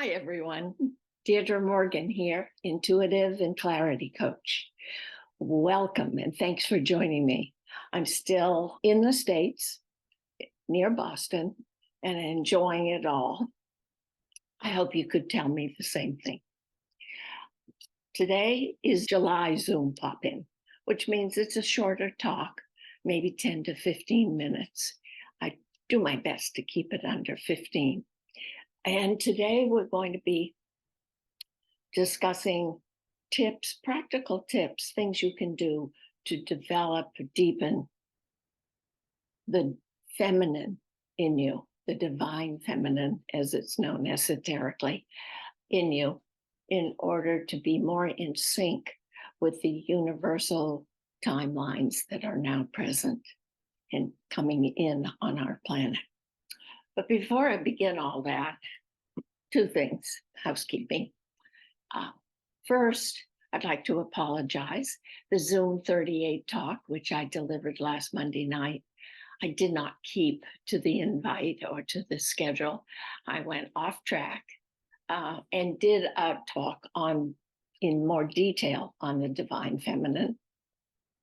Hi, everyone. Deirdre Morgan here, intuitive and clarity coach. Welcome and thanks for joining me. I'm still in the States near Boston and enjoying it all. I hope you could tell me the same thing. Today is July Zoom pop-in, which means it's a shorter talk, maybe 10 to 15 minutes. I do my best to keep it under 15. And today we're going to be discussing tips, practical tips, things you can do to develop, deepen the feminine in you, the divine feminine, as it's known esoterically, in you, in order to be more in sync with the universal timelines that are now present and coming in on our planet. But before I begin all that, two things, housekeeping. First, I'd like to apologize. The Zoom 38 talk, which I delivered last Monday night, I did not keep to the invite or to the schedule. I went off track and did a talk in more detail on the divine feminine,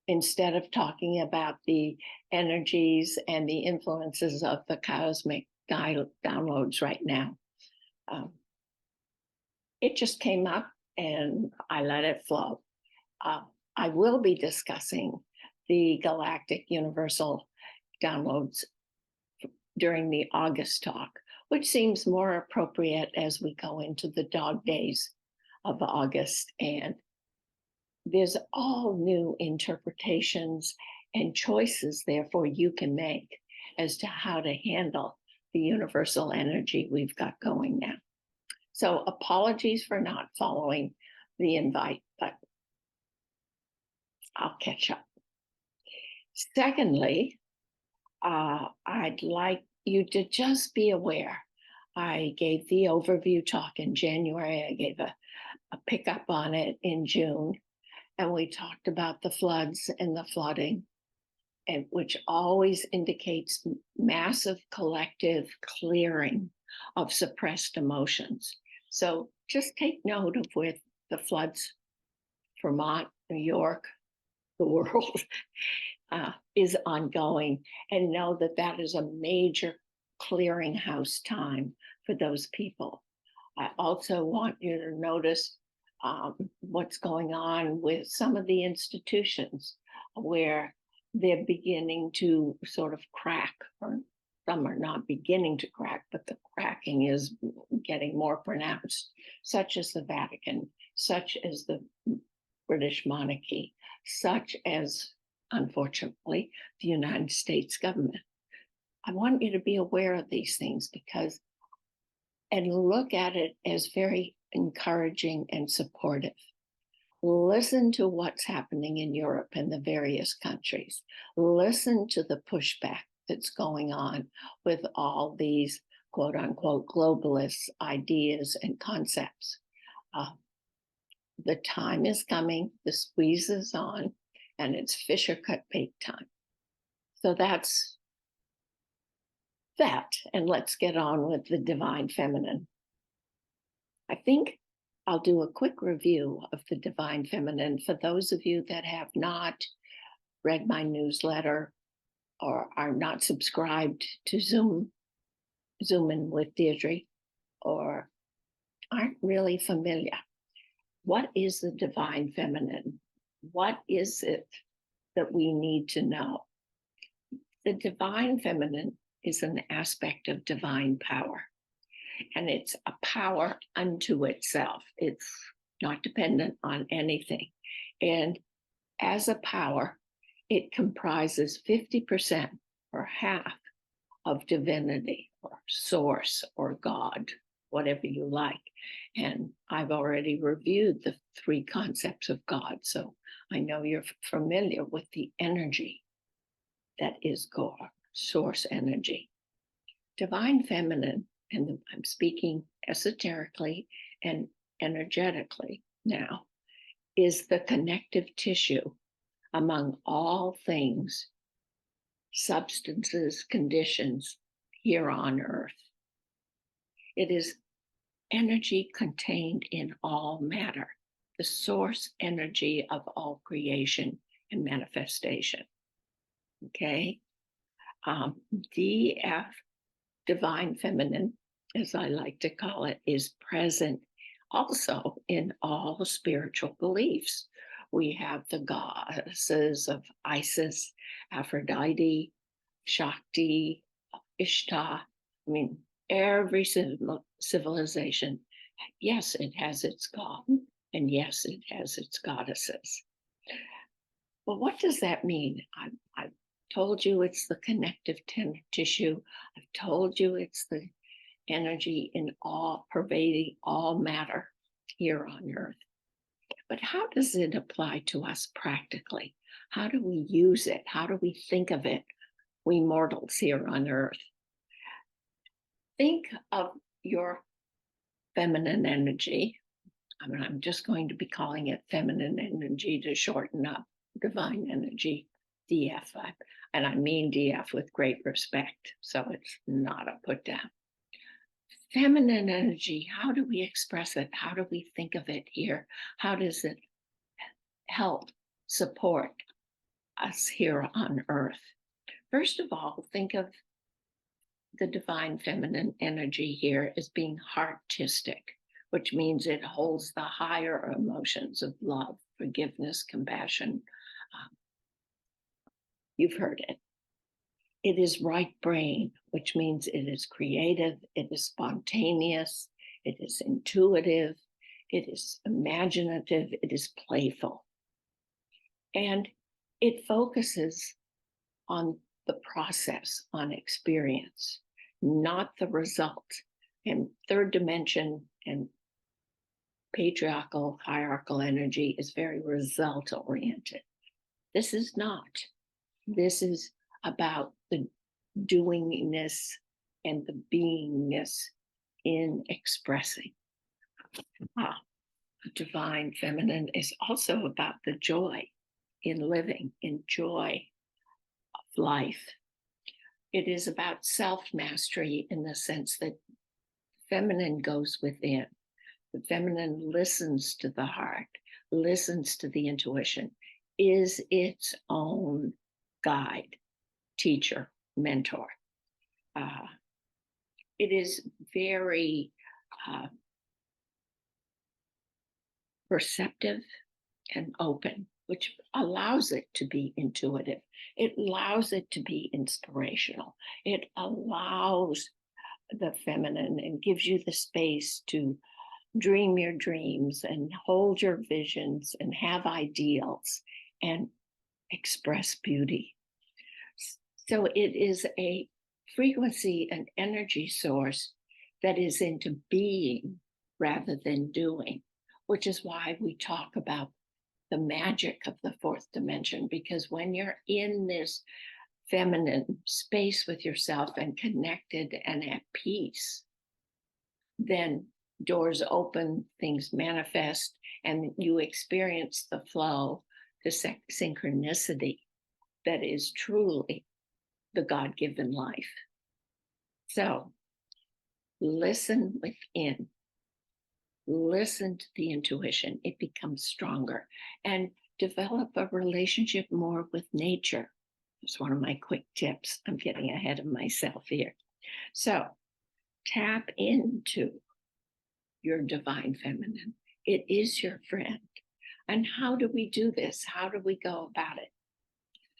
instead of talking about the energies and the influences of the cosmic downloads right now. It just came up and I let it flow. I will be discussing the galactic universal downloads during the August talk, which seems more appropriate as we go into the dog days of August. And there's all new interpretations and choices, therefore, you can make as to how to handle the universal energy we've got going now. So apologies for not following the invite, but I'll catch up. Secondly, I'd like you to just be aware. I gave the overview talk in January. I gave a pickup on it in June, and we talked about the floods and the flooding, and which always indicates massive collective clearing of suppressed emotions. So just take note of where the floods, Vermont, New York, the world is ongoing, and know that that is a major clearinghouse time for those people. I also want you to notice what's going on with some of the institutions where they're beginning to sort of crack, or some are not beginning to crack, but the cracking is getting more pronounced, such as the Vatican, such as the British monarchy, such as, unfortunately, the United States government. I want you to be aware of these things and look at it as very encouraging and supportive. Listen to what's happening in Europe and the various countries. Listen to the pushback that's going on with all these quote unquote globalist ideas and concepts. The time is coming, the squeeze is on, and it's Fisher cut bait time. So that's that, and let's get on with the divine feminine. I think I'll do a quick review of the divine feminine for those of you that have not read my newsletter or are not subscribed to Zoomin with Deirdre, or aren't really familiar. What is the divine feminine? What is it that we need to know? The divine feminine is an aspect of divine power, and it's a power unto itself. It's not dependent on anything. And as a power, it comprises 50% or half of divinity or source or God, whatever you like. And I've already reviewed the three concepts of God, so I know you're familiar with the energy that is God, source energy. Divine feminine, and I'm speaking esoterically and energetically now, is the connective tissue among all things, substances, conditions here on earth. It is energy contained in all matter, the source energy of all creation and manifestation. Okay. DF, divine feminine, as I like to call it, is present also in all spiritual beliefs. We have the goddesses of Isis, Aphrodite, Shakti, Ishtar. I mean, every civilization, yes, it has its god, and yes, it has its goddesses. Well, what does that mean? I've told you it's the connective tissue. I've told you it's the energy in all, pervading all matter here on earth. But how does it apply to us practically? How do we use it? How do we think of it, we mortals here on earth? Think of your feminine energy. I mean, I'm just going to be calling it feminine energy to shorten up divine energy, DF. And I mean DF with great respect, so it's not a put down. Feminine energy, how do we express it? How do we think of it here? How does it help support us here on earth? First of all, think of the divine feminine energy here as being heartistic, which means it holds the higher emotions of love, forgiveness, compassion. You've heard it. It is right brain, which means it is creative, it is spontaneous, it is intuitive, it is imaginative, it is playful. And it focuses on the process, on experience, not the result. And third dimension and patriarchal, hierarchal energy is very result oriented. This is not. This is about the doingness and the beingness in expressing. Divine feminine is also about the joy in living, in joy of life. It is about self-mastery in the sense that feminine goes within. The feminine listens to the heart, listens to the intuition, is its own guide, teacher, mentor. It is very perceptive and open, which allows it to be intuitive. It allows it to be inspirational. It allows the feminine and gives you the space to dream your dreams and hold your visions and have ideals and express beauty. So it is a frequency and energy source that is into being rather than doing, which is why we talk about the magic of the fourth dimension, because when you're in this feminine space with yourself and connected and at peace, then doors open, things manifest, and you experience the flow, the synchronicity that is truly the God-given life. So listen within, listen to the intuition, it becomes stronger, and develop a relationship more with nature. It's one of my quick tips. I'm getting ahead of myself here. So tap into your divine feminine. It is your friend. And how do we do this? How do we go about it?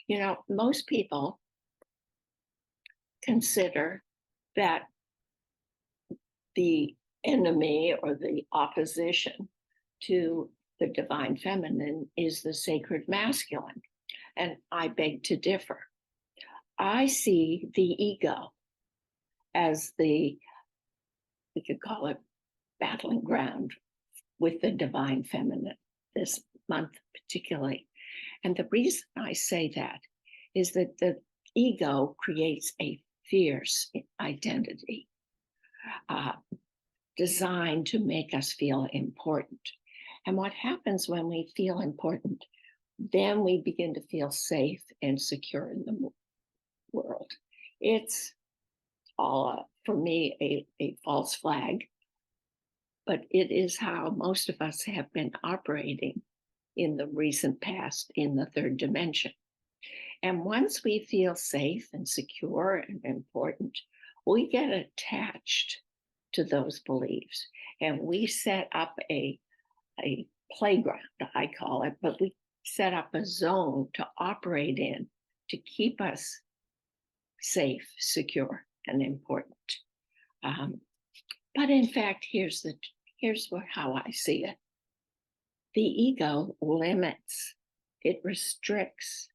You know, most people consider that the enemy or the opposition to the divine feminine is the sacred masculine. And I beg to differ. I see the ego as the, we could call it, battling ground with the divine feminine this month particularly. And the reason I say that is that the ego creates a fierce identity designed to make us feel important. And what happens when we feel important, then we begin to feel safe and secure in the world. It's all, for me, a false flag. but it is how most of us have been operating in the recent past in the third dimension. And once we feel safe and secure and important, we get attached to those beliefs and we set up a playground, I call it, but we set up a zone to operate in to keep us safe, secure, and important. But in fact, here's how I see it. The ego limits, it restricts,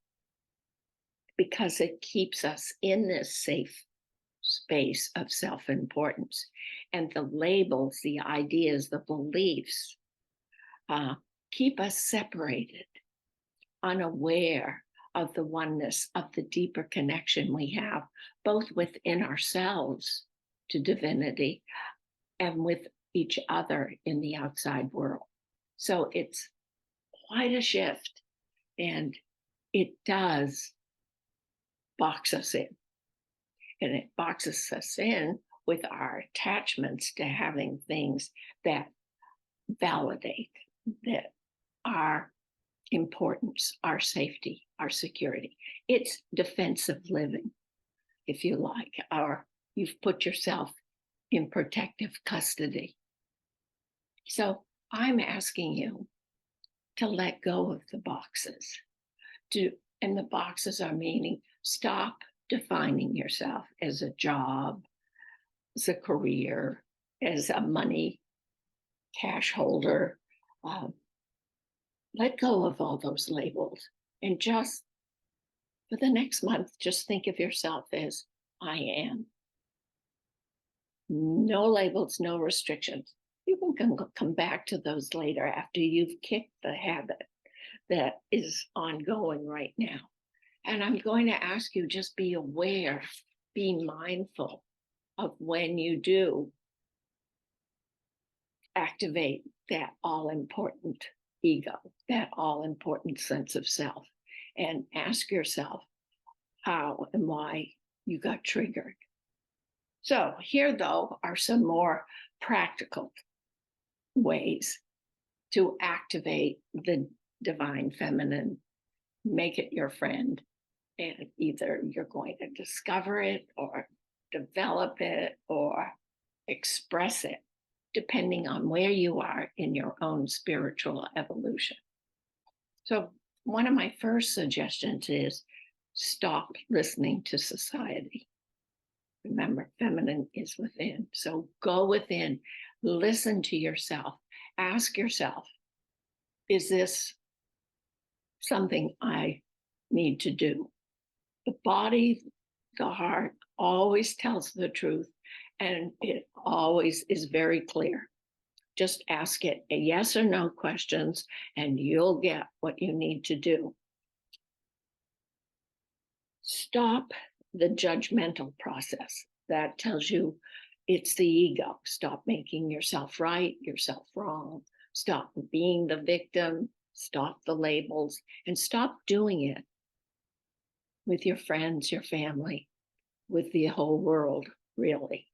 because it keeps us in this safe space of self-importance. And the labels, the ideas, the beliefs keep us separated, unaware of the oneness, of the deeper connection we have, both within ourselves to divinity and with each other in the outside world. So it's quite a shift, and it does box us in. And it boxes us in with our attachments to having things that validate that our importance, our safety, our security. It's defensive living, if you like, or you've put yourself in protective custody. So I'm asking you to let go of the boxes. And the boxes are meaning stop defining yourself as a job, as a career, as a money cash holder. Let go of all those labels and just for the next month, just think of yourself as I am. No labels, no restrictions. You can come back to those later after you've kicked the habit that is ongoing right now. And I'm going to ask you, just be aware, be mindful of when you do activate that all-important ego, that all-important sense of self, and ask yourself how and why you got triggered. So here, though, are some more practical ways to activate the divine feminine, make it your friend, and either you're going to discover it or develop it or express it, depending on where you are in your own spiritual evolution. So one of my first suggestions is stop listening to society. Remember, feminine is within. So go within, listen to yourself, ask yourself, is this something I need to do? The body, the heart always tells the truth, and it always is very clear. Just ask it a yes or no questions, and you'll get what you need to do. Stop the judgmental process that tells you it's the ego. Stop making yourself right, yourself wrong. Stop being the victim. Stop the labels, and stop doing it with your friends, your family, with the whole world, really.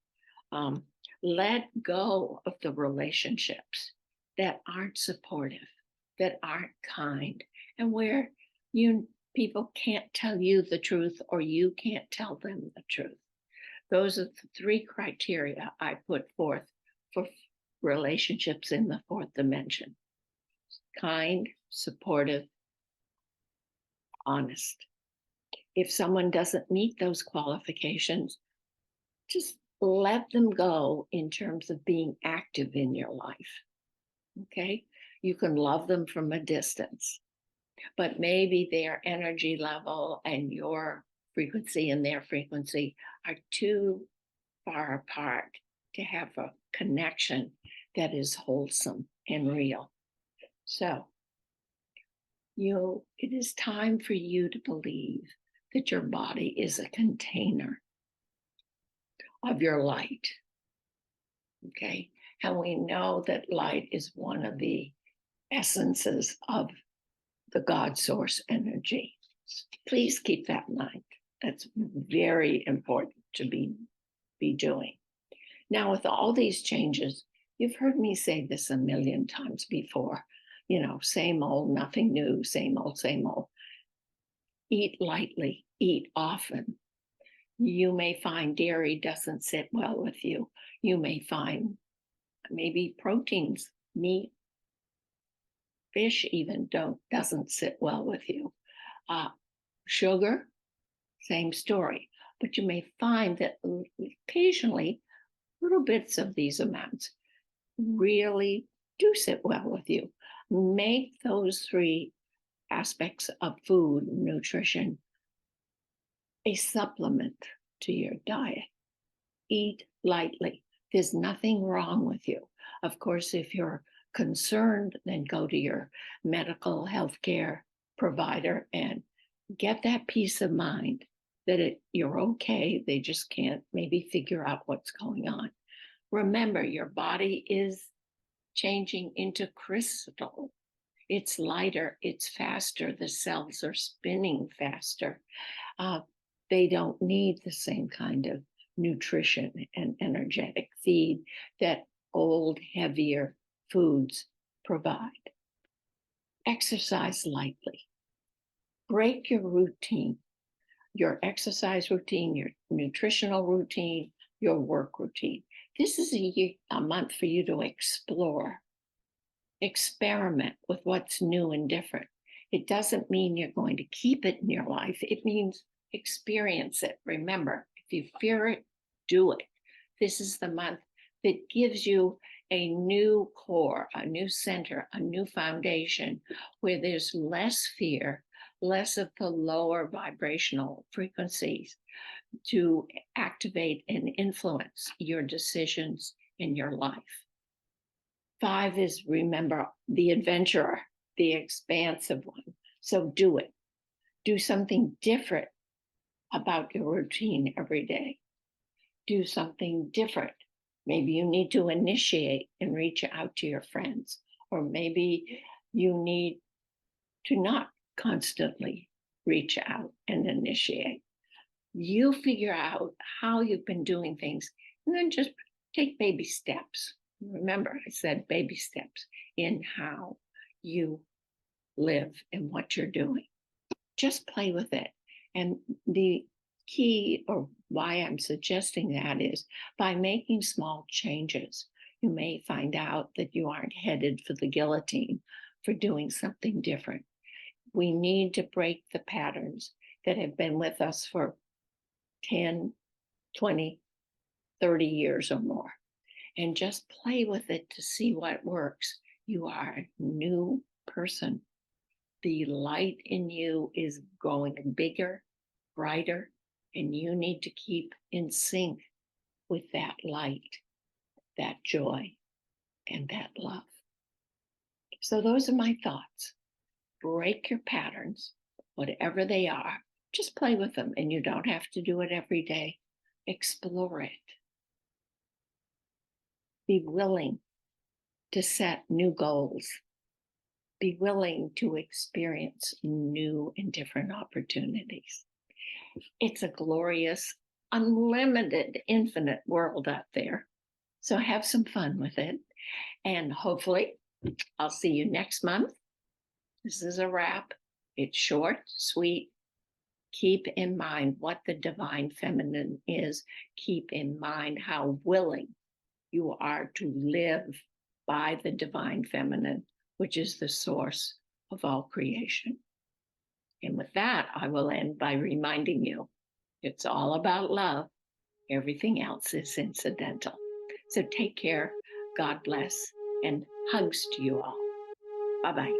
Let go of the relationships that aren't supportive, that aren't kind, and where people can't tell you the truth or you can't tell them the truth. Those are the three criteria I put forth for relationships in the fourth dimension: kind, supportive, honest. If someone doesn't meet those qualifications, just let them go in terms of being active in your life. Okay? You can love them from a distance, but maybe their energy level and your frequency and their frequency are too far apart to have a connection that is wholesome and real. So, it is time for you to believe that your body is a container of your light. Okay? And we know that light is one of the essences of the God source energy. Please keep that in mind. That's very important to be doing. Now, with all these changes, You've heard me say this a million times before, same old, nothing new, same old, same old. Eat lightly, eat often. You may find dairy doesn't sit well with you. You may find maybe proteins, meat, fish even doesn't sit well with you. Sugar, same story. But you may find that occasionally little bits of these amounts really do sit well with you. Make those three aspects of food, nutrition, a supplement to your diet. Eat lightly. There's nothing wrong with you. Of course, if you're concerned, then go to your medical healthcare provider and get that peace of mind that you're okay. They just can't maybe figure out what's going on. Remember, your body is changing into crystal. It's lighter, it's faster, the cells are spinning faster. They don't need the same kind of nutrition and energetic feed that old, heavier foods provide. Exercise lightly. Break your routine, your exercise routine, your nutritional routine, your work routine. This is a month for you to explore, experiment with what's new and different. It doesn't mean you're going to keep it in your life. It means experience it. Remember, if you fear it, do it. This is the month that gives you a new core, a new center, a new foundation where there's less fear, less of the lower vibrational frequencies to activate and influence your decisions in your life. 5 is, remember, the adventurer, the expansive one. So do it. Do something different about your routine every day. Do something different. Maybe you need to initiate and reach out to your friends, or maybe you need to not constantly reach out and initiate. You figure out how you've been doing things, and then just take baby steps. Remember, I said baby steps in how you live and what you're doing. Just play with it. And the key, or why I'm suggesting that, is by making small changes, you may find out that you aren't headed for the guillotine for doing something different. We need to break the patterns that have been with us for 10, 20, 30 years or more, and just play with it to see what works. You are a new person. The light in you is growing bigger, brighter, and you need to keep in sync with that light, that joy, and that love. So those are my thoughts. Break your patterns, whatever they are. Just play with them, and you don't have to do it every day. Explore it. Be willing to set new goals. Be willing to experience new and different opportunities. It's a glorious, unlimited, infinite world out there. So have some fun with it. And hopefully, I'll see you next month. This is a wrap. It's short, sweet. Keep in mind what the divine feminine is. Keep in mind how willing you are to live by the divine feminine, which is the source of all creation. And with that, I will end by reminding you, it's all about love. Everything else is incidental. So take care, God bless, and hugs to you all. Bye-bye.